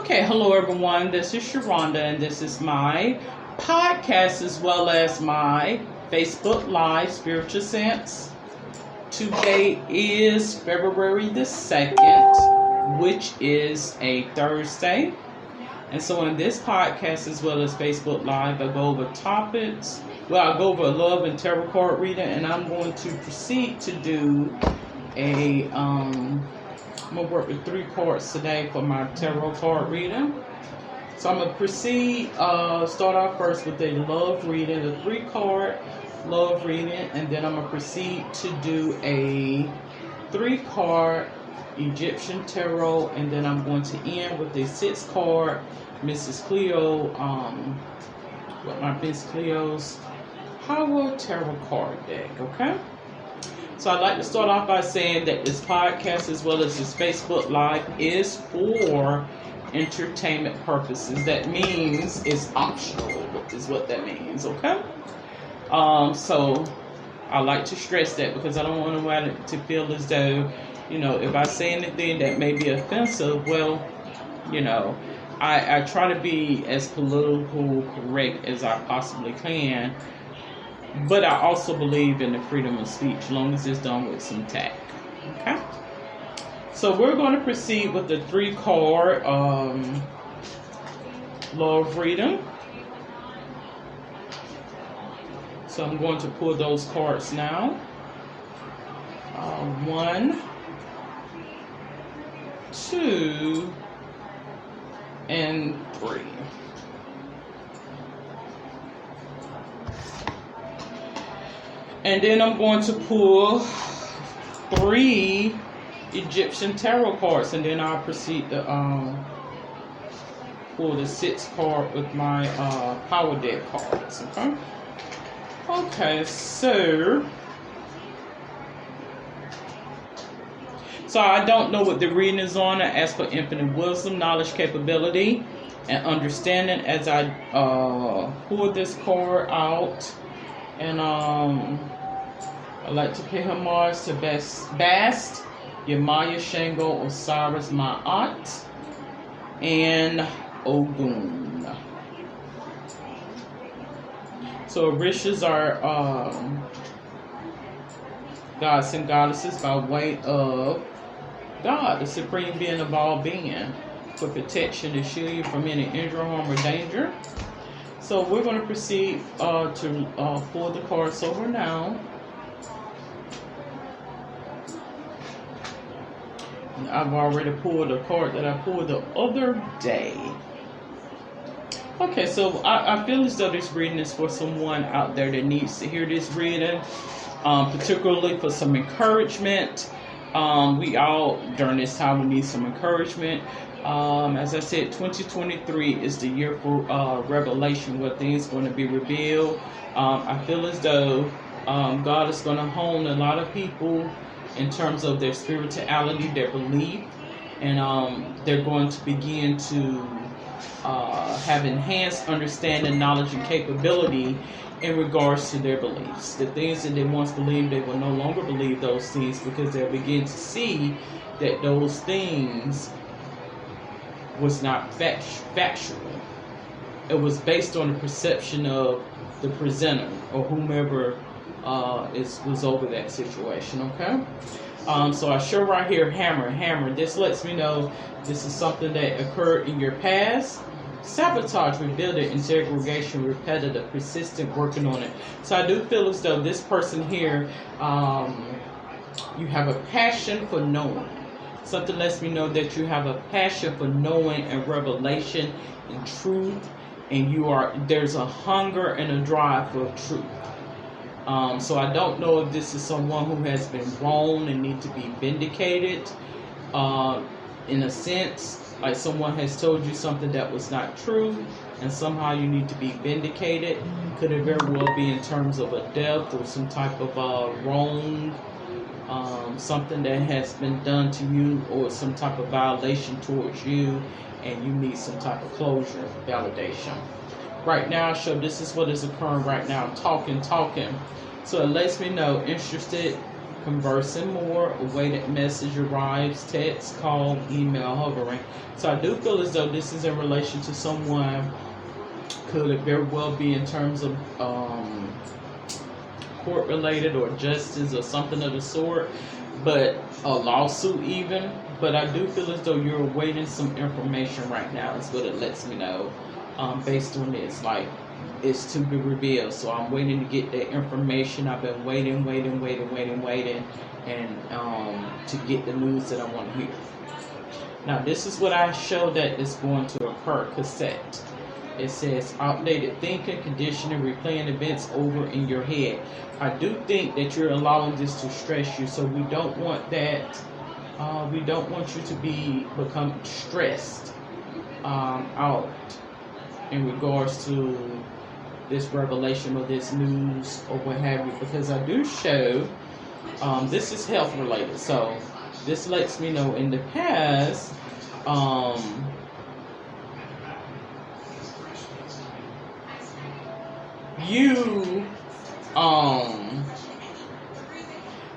Okay, hello everyone. This is Sharonda, and this is my podcast as well as my Facebook Live Spiritual Sense. Today is February the 2nd, which is a Thursday. And so in this podcast as well as Facebook Live, I go over topics. Well, I go over a love and tarot card reading, and I'm going to proceed to do I'm going to work with 3 cards today for my tarot card reading. So I'm going to proceed, start off first with a love reading, the 3-card love reading, and then I'm going to proceed to do a 3-card Egyptian tarot, and then I'm going to end with a 6-card Mrs. Cleo, with my Miss Cleo's Power Tarot card deck, okay? So I'd like to start off by saying that this podcast as well as this Facebook Live is for entertainment purposes. That means it's optional is what that means, okay? So I like to stress that because I don't want anyone to feel as though, if I say anything that may be offensive, well, I try to be as political correct as I possibly can. But I also believe in the freedom of speech, as long as it's done with some tact. Okay? So we're going to proceed with the 3-card love reading. So I'm going to pull those cards now. 1, 2, and 3. And then I'm going to pull 3 Egyptian tarot cards, and then I'll proceed to pull the 6th card with my power deck cards. Okay, so I don't know what the reading is on. I ask for infinite wisdom, knowledge, capability, and understanding as I pull this card out. And I'd like to pay homage to Bast, Yemaya, Shango, Osiris, Ma'at, and Ogun. So Orishas are gods and goddesses by way of God, the supreme being of all being, for protection to shield you from any injury, harm, or danger. So we're going to proceed to pull the cards over now. And I've already pulled a card that I pulled the other day. Okay, so I feel as though this reading is for someone out there that needs to hear this reading, particularly for some encouragement. We all, during this time, we need some encouragement. As I said, 2023 is the year for revelation, where things are going to be revealed. I feel as though God is going to hone a lot of people in terms of their spirituality, their belief, and they're going to begin to have enhanced understanding, knowledge, and capability in regards to their beliefs. The things that they once believed, they will no longer believe those things because they'll begin to see that those things was not factual. It was based on the perception of the presenter or whomever was over that situation, okay? So I show right here, hammer. This lets me know this is something that occurred in your past. Sabotage, rebuilding, and segregation, repetitive, persistent, working on it. So I do feel as though this person here, you have a passion for knowing. Something lets me know that you have a passion for knowing and revelation and truth, and there's a hunger and a drive for truth. So I don't know if this is someone who has been wronged and need to be vindicated, in a sense, like someone has told you something that was not true, and somehow you need to be vindicated. Could it very well be in terms of a death or some type of wrong, something that has been done to you, or some type of violation towards you, and you need some type of closure, validation. Right now, this is what is occurring right now. Talking. So it lets me know, interested, conversing more, awaited message arrives, text, call, email, hovering. So I do feel as though this is in relation to someone, could very well be in terms of court related or justice or something of the sort, but a lawsuit even. But I do feel as though you're awaiting some information right now, is what it lets me know, based on this. Like, it's to be revealed. So I'm waiting to get that information. I've been waiting, and to get the news that I want to hear. Now, this is what I show that is going to occur. Cassette. It says outdated thinking, conditioning, replaying events over in your head. I do think that you're allowing this to stress you, so we don't want that. We don't want you to become stressed out in regards to this revelation or this news or what have you, because I do show this is health related. So this lets me know in the past you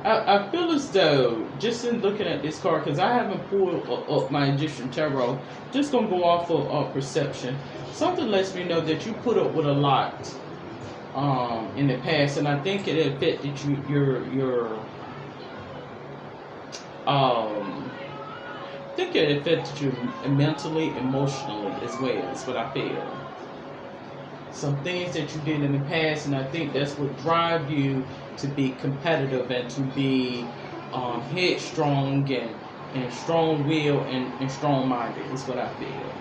I feel as though, just in looking at this card, because I haven't pulled up my Egyptian tarot, just gonna go off of perception. Something lets me know that you put up with a lot in the past, and I think it affected I think it affected you mentally, emotionally as well. Is what I feel. Some things that you did in the past, and I think that's what drive you to be competitive and to be headstrong and strong-willed and strong-minded is what I feel.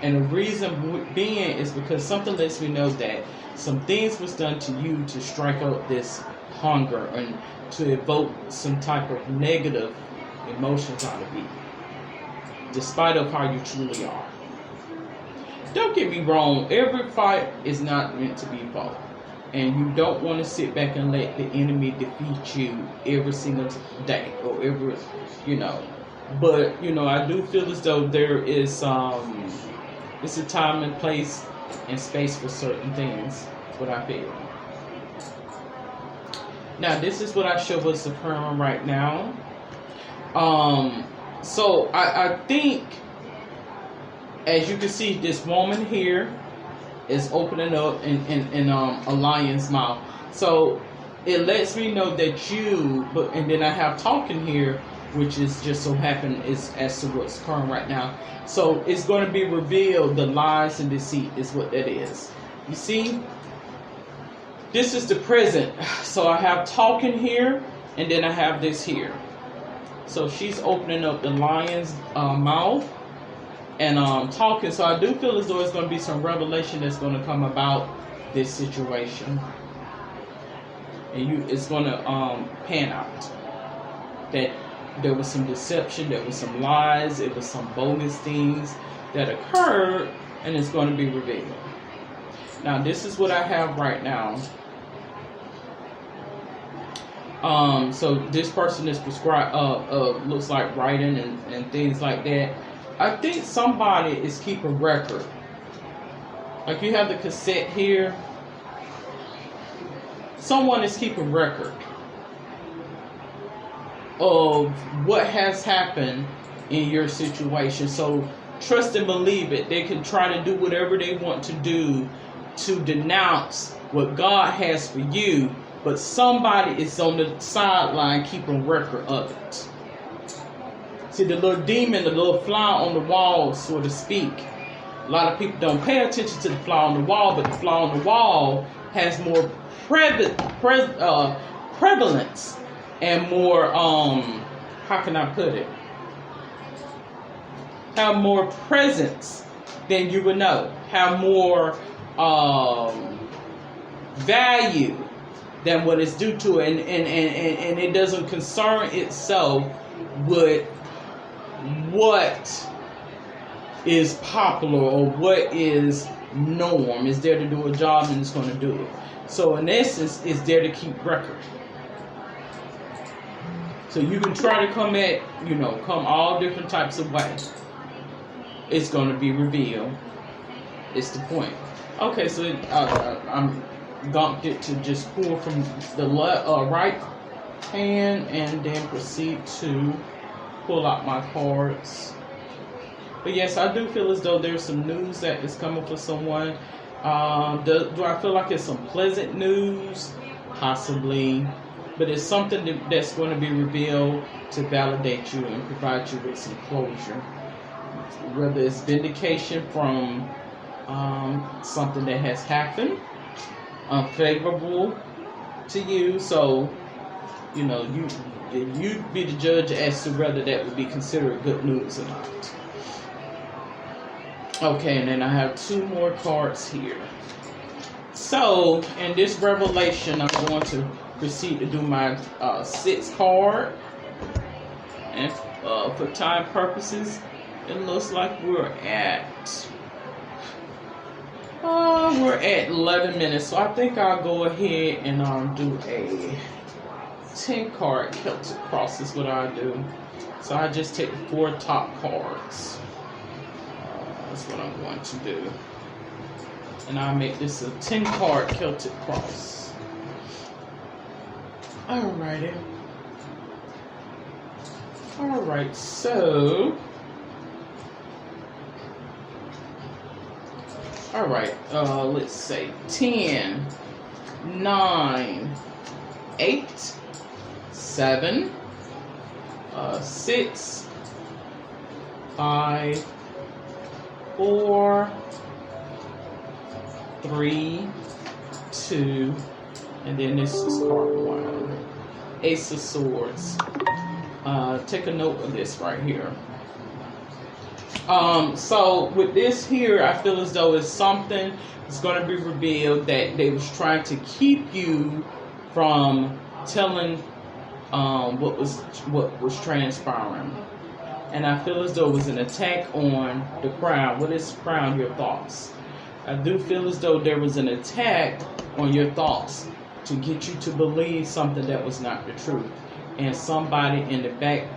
And the reason being is because something lets me know that some things was done to you to strike out this hunger and to evoke some type of negative emotions out of you, despite of how you truly are. Don't get me wrong, every fight is not meant to be fought. And you don't want to sit back and let the enemy defeat you every single day or every, But, I do feel as though there is, it's a time and place and space for certain things. That's what I feel. Now, this is what I show what's occurring right now. So I think, as you can see, this woman here is opening up in a lion's mouth. So it lets me know that and then I have talking here, which is just so happen is as to what's occurring right now. So it's going to be revealed, the lies and deceit is what that is. You see, this is the present. So I have talking here, and then I have this here. So she's opening up the lion's mouth and talking. So I do feel as though it's going to be some revelation that's going to come about this situation, and it's going to pan out that there was some deception, there was some lies, it was some bogus things that occurred, and it's going to be revealed. Now, this is what I have right now. So this person is prescribed, looks like writing and things like that. I think somebody is keeping record. Like you have the cassette here. Someone is keeping record of what has happened in your situation. So trust and believe it. They can try to do whatever they want to do to denounce what God has for you, but somebody is on the sideline keeping record of it. See, the little demon, the little fly on the wall, so to speak. A lot of people don't pay attention to the fly on the wall, but the fly on the wall has more prevalence and more, how can I put it? Have more presence than you would know. Have more value than what is due to it. And it doesn't concern itself with what is popular or what is norm. Is there to do a job, and it's going to do it. So in essence, it's there to keep record. So you can try to come all different types of ways. It's going to be revealed. It's the point. Okay, so I'm going to just pull from the right hand and then proceed to pull out my cards. But yes, I do feel as though there's some news that is coming for someone. Do I feel like it's some pleasant news? Possibly. But it's something that's going to be revealed to validate you and provide you with some closure. Whether it's vindication from something that has happened, unfavorable to you. So, you know, you be the judge as to whether that would be considered good news or not. Okay, and then I have two more cards here. So, in this revelation, I'm going to proceed to do my sixth card. And for time purposes, it looks like we're at 11 minutes. So I think I'll go ahead and do a 10 card Celtic cross is what I do. So I just take the 4 top cards. That's what I'm going to do. And I'll make this a 10 card Celtic cross. Alrighty. Alright, so alright, let's say 10, 9, 8, 7, 6, 5, 4, 3, 2, and then this is card 1. Ace of Swords. Take a note of this right here. So with this here, I feel as though it's something that's going to be revealed that they was trying to keep you from telling what was transpiring. And I feel as though it was an attack on the crown. What is crown? Your thoughts. I do feel as though there was an attack on your thoughts to get you to believe something that was not the truth. And somebody in the back,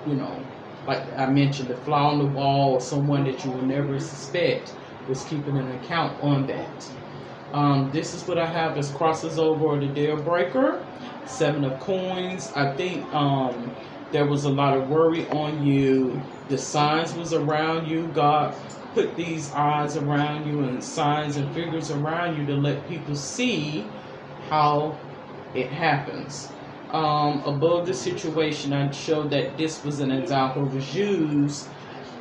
you know, like I mentioned, the fly on the wall or someone that you would never suspect was keeping an account on that. This is what I have as crosses over or the deal breaker. 7 of coins. I think there was a lot of worry on you. The signs was around you. God put these eyes around you and signs and figures around you to let people see how it happens. Above the situation, I showed that this was an example. It was used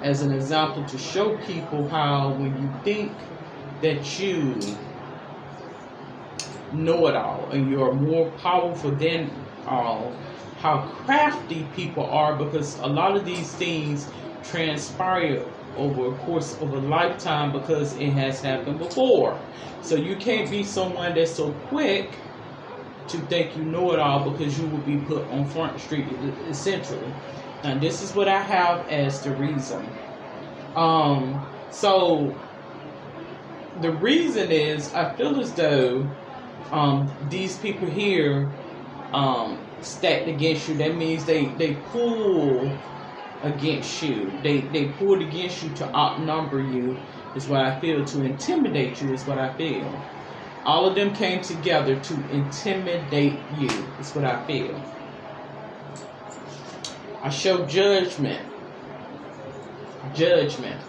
as an example to show people how when you think that you know it all and you're more powerful than all, how crafty people are, because a lot of these things transpire over a course of a lifetime because it has happened before. So you can't be someone that's so quick to think you know it all, because you will be put on Front Street essentially. And this is what I have as the reason. So the reason is I feel as though these people here stacked against you. That means they pull against you. They pulled against you to outnumber you is what I feel. To intimidate you is what I feel. All of them came together to intimidate you. Is what I feel. I show judgment. Judgment.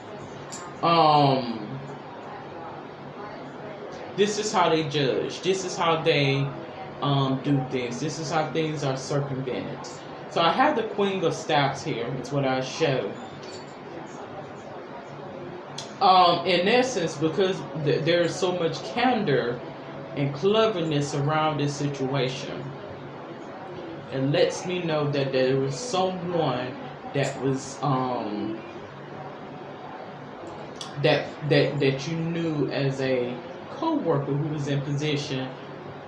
This is how they judge. This is how they do things. This is how things are circumvented. So I have the Queen of Staffs here. It's what I show. In essence, because there is so much candor and cleverness around this situation, it lets me know that there was someone that was that you knew as a co-worker who was in position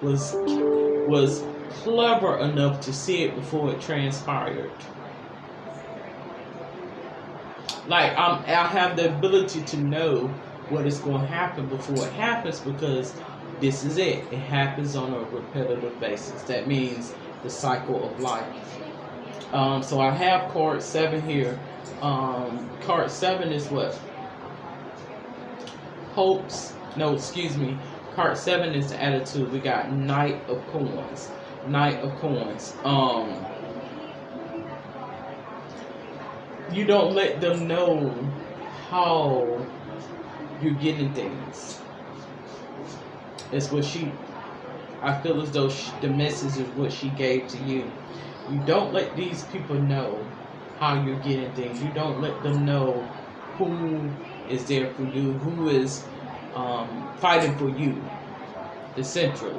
was clever enough to see it before it transpired. Like I have the ability to know what is going to happen before it happens, because this is it. It happens on a repetitive basis. That means the cycle of life. So I have card 7 here. Card 7 is what? Hopes. No, excuse me. Card 7 is the attitude. We got Knight of Coins. Knight of Coins. You don't let them know how you're getting things. It's what I feel as though the message is what she gave to you. You don't let these people know how you're getting things. You don't let them know who is there for you, who is fighting for you, essentially.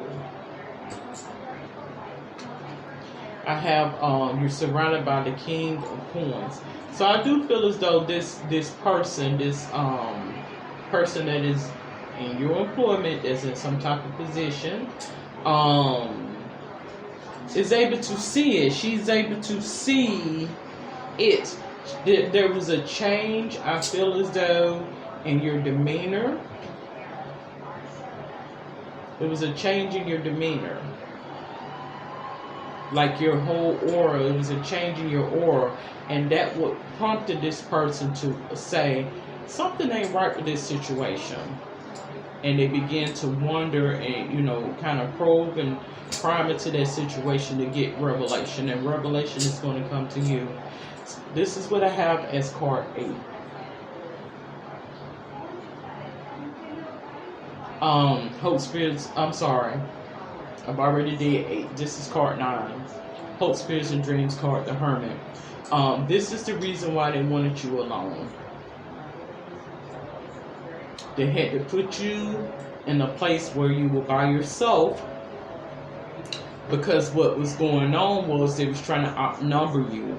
I have you're surrounded by the King of Coins. So I do feel as though this person that is in your employment, that's in some type of position, is able to see it. She's able to see it. There was a change, I feel as though, in your demeanor. There was a change in your demeanor. Like your whole aura, it was a change in your aura. And that what prompted this person to say, something ain't right with this situation. And they began to wonder and, kind of probe and pry into that situation to get revelation. And revelation is going to come to you. This is what I have as card 8. Hope Spirits, I'm sorry. I've already did 8. This is card 9. Hope, Spirits, and Dreams card, the Hermit. This is the reason why they wanted you alone. They had to put you in a place where you were by yourself, because what was going on was they was trying to outnumber you,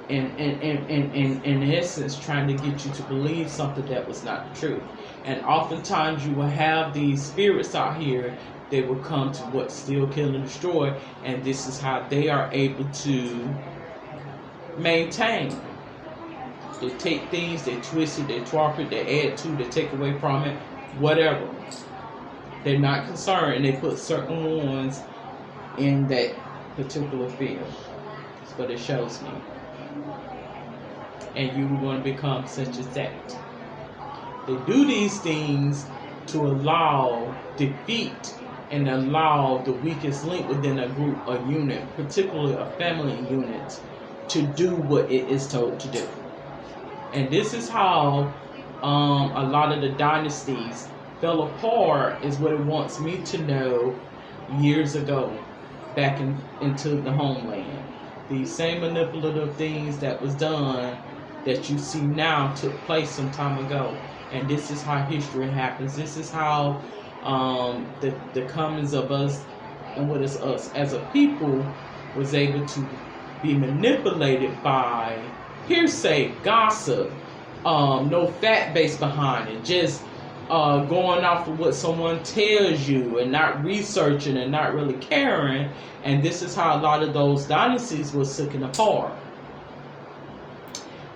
and in essence trying to get you to believe something that was not true. And oftentimes you will have these spirits out here. They will come to what? Steal, kill, and destroy. And this is how they are able to maintain. They take things, they twist it, they twarp it, they add to, they take away from it, whatever. They're not concerned, and they put certain ones in that particular field. That's what it shows me. And you are going to become such as that. They do these things to allow defeat and allow the weakest link within a group, a unit, particularly a family unit, to do what it is told to do. And this is how a lot of the dynasties fell apart, is what it wants me to know years ago, back into the homeland. These same manipulative things that was done that you see now took place some time ago. And this is how history happens. This is how the comings of us and what is us as a people was able to be manipulated by hearsay, gossip, no fact base behind it, just going off of what someone tells you and not researching and not really caring. And this is how a lot of those dynasties were sicking apart.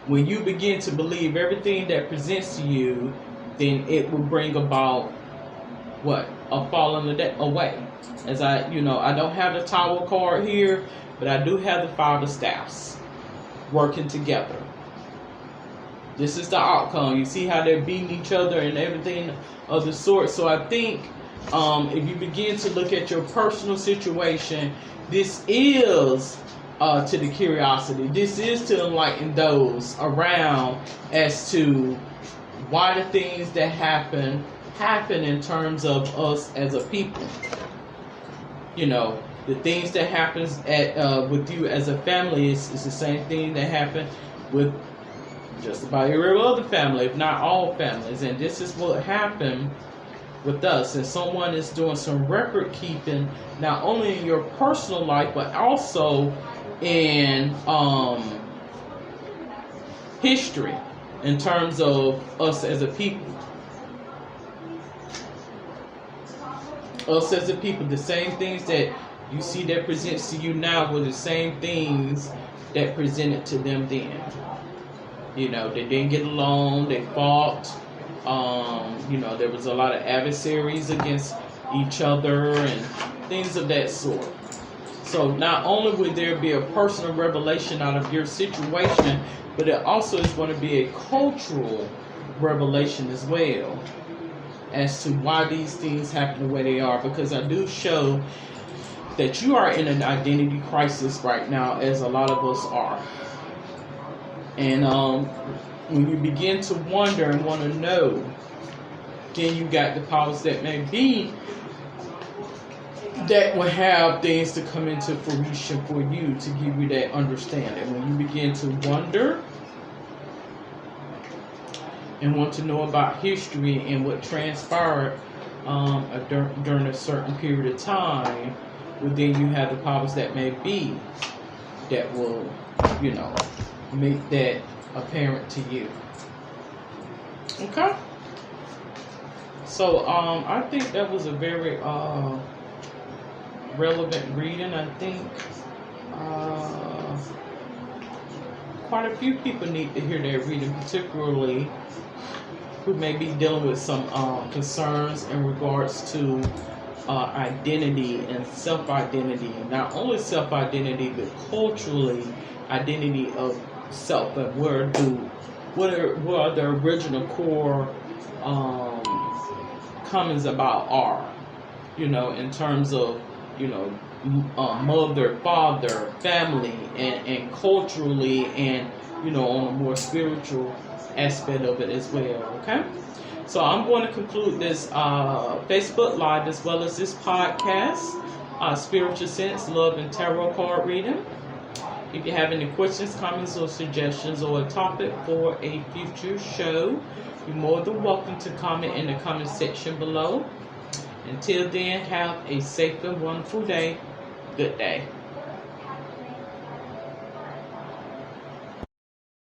When you begin to believe everything that presents to you, then it will bring about what? A falling away. As I don't have the Tower card here, but I do have the Five of Staffs working together. This is the outcome. You see how they're beating each other and everything of the sort. So I think if you begin to look at your personal situation, this is to the curiosity. This is to enlighten those around as to why the things that happen in terms of us as a people. The things that happens with you as a family is the same thing that happened with just about every other family, if not all families. And this is what happened with us. And someone is doing some record keeping, not only in your personal life, but also in history, in terms of us as a people. Us as a people, the same things that you see that presents to you now were the same things that presented to them then. They didn't get along, they fought. There was a lot of adversaries against each other and things of that sort. So not only would there be a personal revelation out of your situation, but it also is going to be a cultural revelation as well, as to why these things happen the way they are. Because I do show that you are in an identity crisis right now, as a lot of us are. And when you begin to wonder and want to know, then you got the powers that may be that will have things to come into fruition for you to give you that understanding. When you begin to wonder and want to know about history and what transpired during a certain period of time, well, then you have the powers that may be that will, make that apparent to you. Okay? So, I think that was a very relevant reading. I think quite a few people need to hear that reading, particularly who may be dealing with some concerns in regards to identity and self-identity. Not only self-identity, but culturally identity of self, and what are the original core comments about are, in terms of, mother, father, family, and culturally, and, on a more spiritual aspect of it as well, okay? So I'm going to conclude this Facebook Live as well as this podcast, Spiritual Sense, Love, and Tarot Card Reading. If you have any questions, comments, or suggestions, or a topic for a future show, you're more than welcome to comment in the comment section below. Until then, have a safe and wonderful day. Good day.